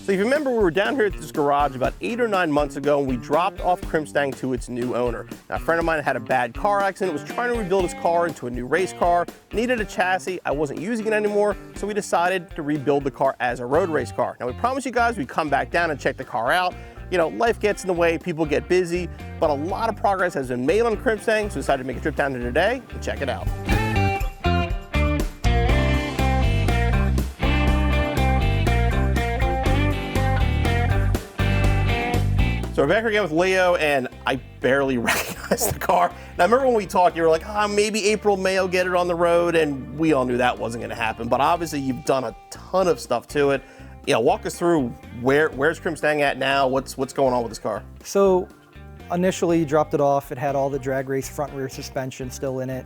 So if you remember, we were down here at this garage about 8 or 9 months ago, and we dropped off Krimpstang to its new owner. Now, a friend of mine had a bad car accident, was trying to rebuild his car into a new race car, needed a chassis. I wasn't using it anymore, so we decided to rebuild the car as a road race car. Now, we promised you guys we'd come back down and check the car out. You know, life gets in the way, people get busy, but a lot of progress has been made on Krimpstang, so we decided to make a trip down here today and check it out. So we're back here again with Leo, and I barely recognized the car. Now, I remember when we talked, you were like, maybe April, May I'll get it on the road, and we all knew that wasn't gonna happen, but obviously you've done a ton of stuff to it. Walk us through where's Krimpstang at now? What's going on with this car? So initially dropped it off. It had all the drag race front rear suspension still in it.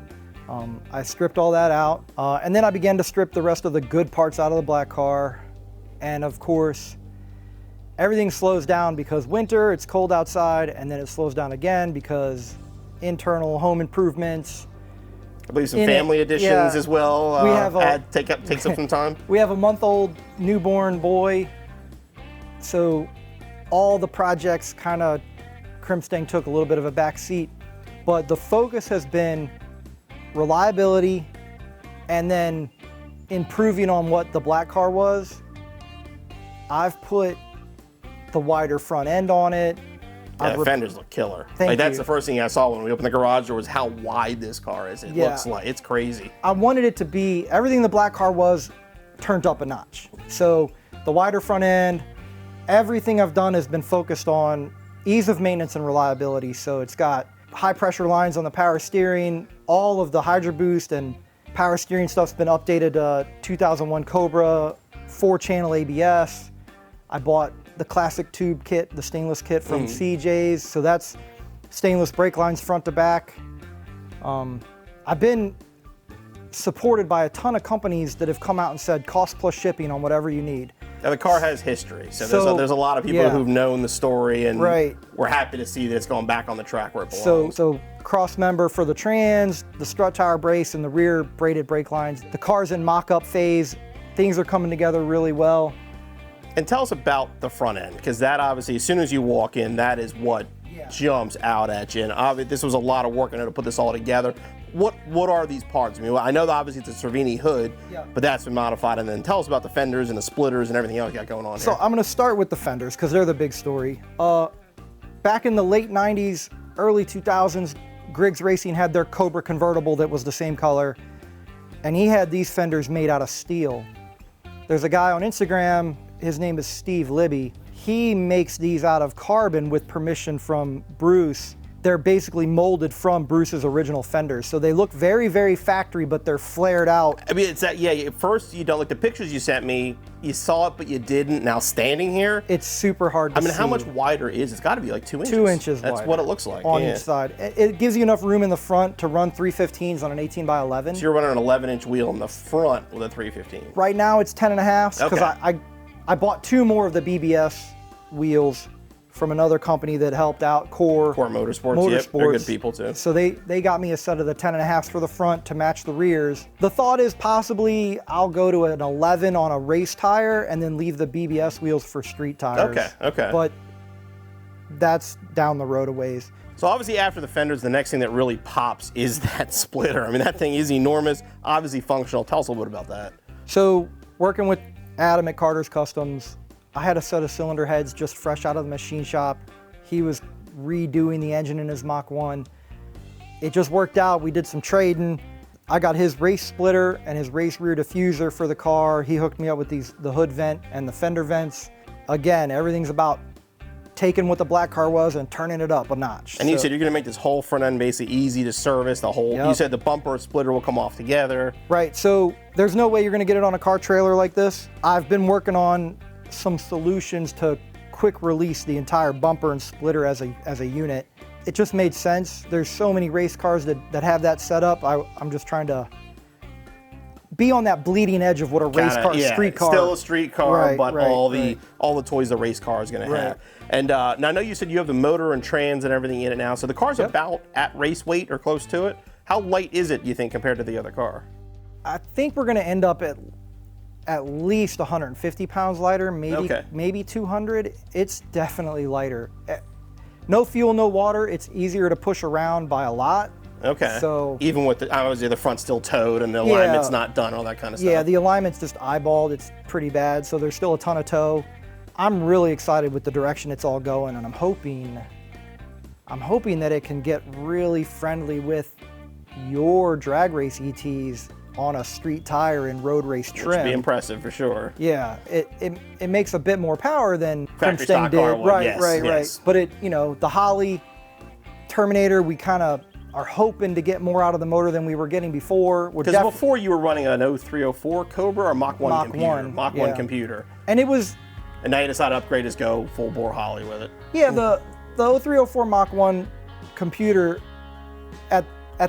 I stripped all that out. And then I began to strip the rest of the good parts out of the black car. And of course, everything slows down because winter, it's cold outside, and then it slows down again because internal home improvements. I believe some family additions as well. We have takes up some time. We have a month-old newborn boy, so all the projects kind of Krimpstang took a little bit of a back seat, but the focus has been reliability and then improving on what the black car was. I've put the wider front end on it. Yeah, the fenders look killer. That's the first thing I saw when we opened the garage door was how wide this car is. It looks like, it's crazy. I wanted it to be, everything the black car was turned up a notch. So the wider front end, everything I've done has been focused on ease of maintenance and reliability. So it's got high pressure lines on the power steering, all of the Hydro Boost and power steering stuff's been updated, 2001 Cobra, 4-channel ABS. I bought the classic tube kit, the stainless kit from CJ's. So that's stainless brake lines front to back. I've been supported by a ton of companies that have come out and said cost plus shipping on whatever you need. Now the car has history, so there's a lot of people who've known the story, and we're happy to see that it's going back on the track where it belongs. So cross member for the trans, the strut tower brace, and the rear braided brake lines. The car's in mock-up phase. Things are coming together really well. And tell us about the front end, because that obviously, as soon as you walk in, that is what jumps out at you. And obviously, this was a lot of work in order to put this all together. What are these parts? I mean, I know that obviously it's a Cervini hood, but that's been modified. And then tell us about the fenders and the splitters and everything else you got going on here. So I'm going to start with the fenders because they're the big story. Back in the late 90s, early 2000s, Griggs Racing had their Cobra convertible that was the same color, and he had these fenders made out of steel. There's a guy on Instagram, his name is Steve Libby. He makes these out of carbon with permission from Bruce. They're basically molded from Bruce's original fenders. So they look very, very factory, but they're flared out. I mean, it's that, at first you don't, like the pictures you sent me, you saw it, but you didn't. Now standing here, it's super hard to see. How much wider is it? It's gotta be like 2 inches. 2 inches That's wider what it looks like. On each side. It gives you enough room in the front to run 315s on an 18x11. So you're running an 11-inch wheel in the front with a 315. Right now it's 10.5s, because I bought 2 more of the BBS wheels from another company that helped out, Core Motorsports. Yep, they're good people too. So they got me a set of the 10.5s for the front to match the rears. The thought is possibly I'll go to an 11 on a race tire and then leave the BBS wheels for street tires. Okay. But that's down the road a ways. So obviously after the fenders, the next thing that really pops is that splitter. I mean, that thing is enormous, obviously functional. Tell us a little bit about that. So working with Adam at Carter's Customs, I had a set of cylinder heads just fresh out of the machine shop. He was redoing the engine in his Mach 1. It just worked out. We did some trading. I got his race splitter and his race rear diffuser for the car. He hooked me up with the hood vent and the fender vents. Again, everything's about taking what the black car was and turning it up a notch. And you said you're gonna make this whole front end basically easy to service, you said the bumper splitter will come off together. Right, so there's no way you're gonna get it on a car trailer like this. I've been working on some solutions to quick release the entire bumper and splitter as a unit. It just made sense. There's so many race cars that have that set up. I'm just trying to be on that bleeding edge of what a race car, street car. Still a street car, but all the toys the race car is going to have. And now I know you said you have the motor and trans and everything in it now. So the car's about at race weight or close to it. How light is it, you think, compared to the other car? I think we're going to end up at at least 150 pounds lighter, maybe 200. It's definitely lighter. No fuel, no water. It's easier to push around by a lot. Okay. So even with obviously the front's still towed and the alignment's not done, all that kind of stuff. Yeah, the alignment's just eyeballed. It's pretty bad. So there's still a ton of tow. I'm really excited with the direction it's all going, and I'm hoping that it can get really friendly with your drag race ETs on a street tire and road race trim. Which would be impressive for sure. Yeah, it makes a bit more power than Factory Krimpstang stock car did. would, Right, yes, right. yes. But the Holly Terminator, we kind of are hoping to get more out of the motor than we were getting before. Because before you were running an 0304 Cobra or Mach 1 computer? Mach 1 computer. And it was... And now you decide to upgrade, just go full bore Holly with it. Yeah, the 0304 Mach 1 computer at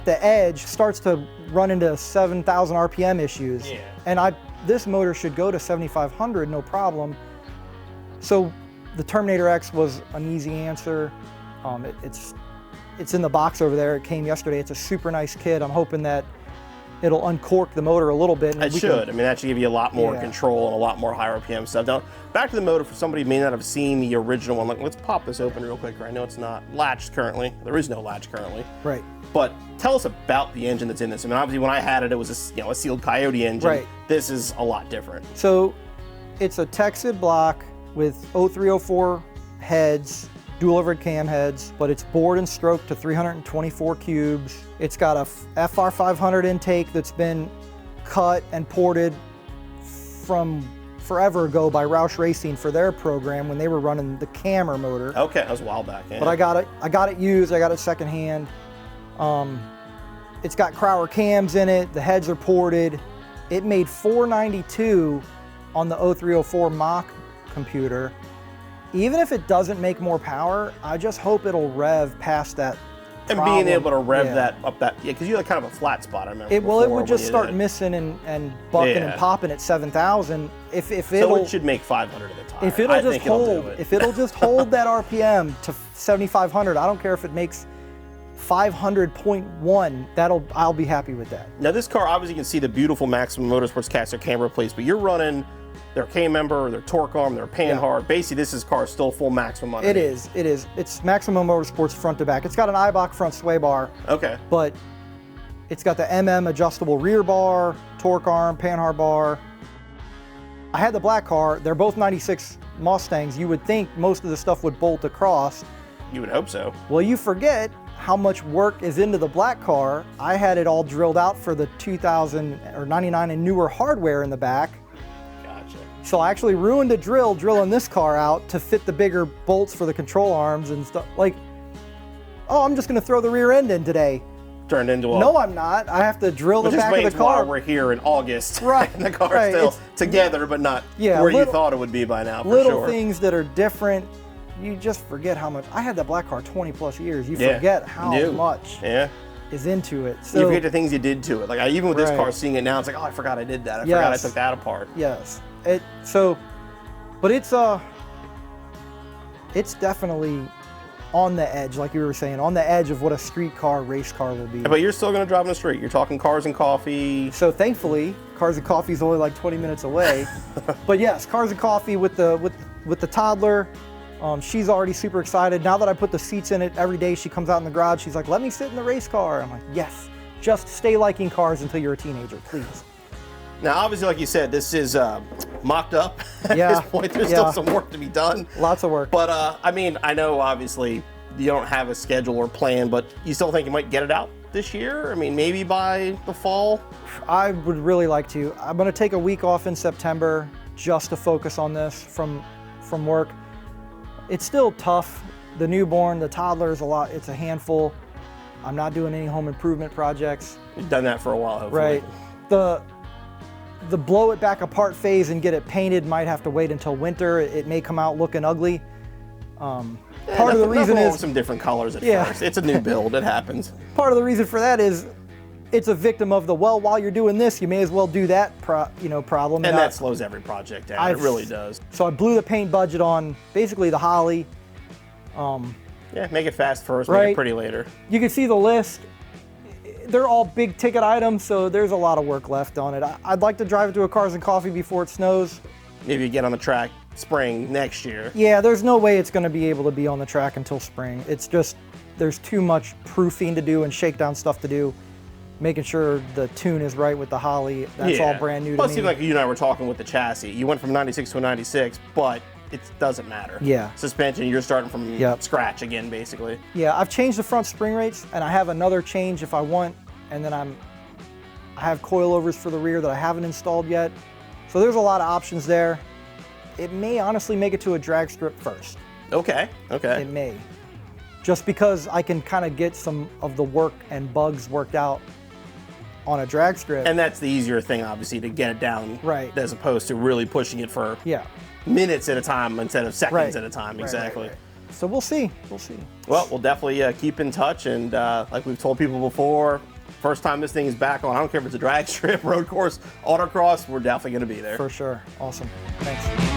the edge starts to run into 7,000 RPM issues. Yeah. And this motor should go to 7,500, no problem. So the Terminator X was an easy answer. It's in the box over there. It came yesterday. It's a super nice kit. I'm hoping that it'll uncork the motor a little bit. And it should. I mean, that should give you a lot more control and a lot more high RPM stuff. Now, back to the motor, for somebody who may not have seen the original one, let's pop this open real quick. I know it's not latched currently. There is no latch currently. Right. But tell us about the engine that's in this. I mean, obviously when I had it, it was a sealed Coyote engine. Right. This is a lot different. So it's a Texid block with 0304 heads, dual overhead cam heads, but it's bored and stroked to 324 cubes. It's got a FR500 intake that's been cut and ported from forever ago by Roush Racing for their program when they were running the Cammer motor. Okay, that was a while back. Yeah. But I got it used. I got it secondhand. It's got Crowler cams in it. The heads are ported. It made 492 on the 0304 Mach computer. Even if it doesn't make more power, I just hope it'll rev past that problem. And being able to rev that up because you had kind of a flat spot, I remember. It would just start missing and bucking and popping at 7,000. So it should make 500 at the time. If it'll just hold that RPM to 7,500, I don't care if it makes 500.1. I'll be happy with that. Now this car, obviously you can see the beautiful Maximum Motorsports caster camber plates, but you're running their K-member, their torque arm, their panhard. Basically, this car is still full Maximum underneath. It is. It's Maximum Motorsports front to back. It's got an Eibach front sway bar. Okay. But it's got the MM adjustable rear bar, torque arm, panhard bar. I had the black car. They're both 96 Mustangs. You would think most of the stuff would bolt across. You would hope so. Well, you forget how much work is into the black car. I had it all drilled out for the 2000 or 99 and newer hardware in the back. Gotcha. So I actually ruined a drill drilling this car out to fit the bigger bolts for the control arms and stuff. Like, oh, I'm just gonna throw the rear end in today. Turned into a... No, I'm not. I have to drill the back of the car. Why we're here in August. Right. And the car's still together, but not where you thought it would be by now, for little sure. things that are different. You just forget how much. I had that black car 20 plus years. You forget how much is into it. So you forget the things you did to it. Like even with this car, seeing it now, it's like, oh, I forgot I did that. I forgot I took that apart. Yes. But it's definitely on the edge, like you were saying, on the edge of what a street car, race car will be. But you're still going to drive on the street. You're talking Cars and Coffee. So thankfully, Cars and Coffee is only like 20 minutes away. But yes, Cars and Coffee with the toddler. She's already super excited. Now that I put the seats in it every day, she comes out in the garage. She's like, let me sit in the race car. I'm like, yes, just stay liking cars until you're a teenager, please. Now, obviously, like you said, this is mocked up at this point. There's still some work to be done. Lots of work. But I mean, I know obviously you don't have a schedule or plan, but you still think you might get it out this year? I mean, maybe by the fall? I would really like to. I'm going to take a week off in September just to focus on this from work. It's still tough. The newborn, the toddler is it's a handful. I'm not doing any home improvement projects. You've done that for a while, hopefully. Right. The blow it back apart phase and get it painted might have to wait until winter. It may come out looking ugly. Part of the reason is some different colors at first. It's a new build. It happens. Part of the reason for that is it's a victim of while you're doing this, you may as well do that problem. And that slows every project down. It really does. So I blew the paint budget on basically the Holly. Yeah, make it fast first, make it pretty later. You can see the list. they're all big ticket items, so there's a lot of work left on it. I'd like to drive it to a Cars and Coffee before it snows. Maybe you get on the track spring next year. Yeah, there's no way it's going to be able to be on the track until spring. It's just, there's too much proofing to do and shakedown stuff to do. Making sure the tune is right with the Holly, that's all brand new to Plus, me. it seemed like you and I were talking with the chassis. You went from 96 to a 96, but it doesn't matter. Yeah. Suspension, you're starting from scratch again, basically. Yeah, I've changed the front spring rates, and I have another change if I want, and then I have coilovers for the rear that I haven't installed yet. So there's a lot of options there. It may honestly make it to a drag strip first. Okay, okay. It may. Just because I can kind of get some of the work and bugs worked out on a drag strip. And that's the easier thing, obviously, to get it down. Right. As opposed to really pushing it for minutes at a time instead of seconds at a time. Exactly. Right. So we'll see. We'll see. Well, we'll definitely keep in touch. And like we've told people before, first time this thing is back on, I don't care if it's a drag strip, road course, autocross, we're definitely going to be there. For sure. Awesome. Thanks.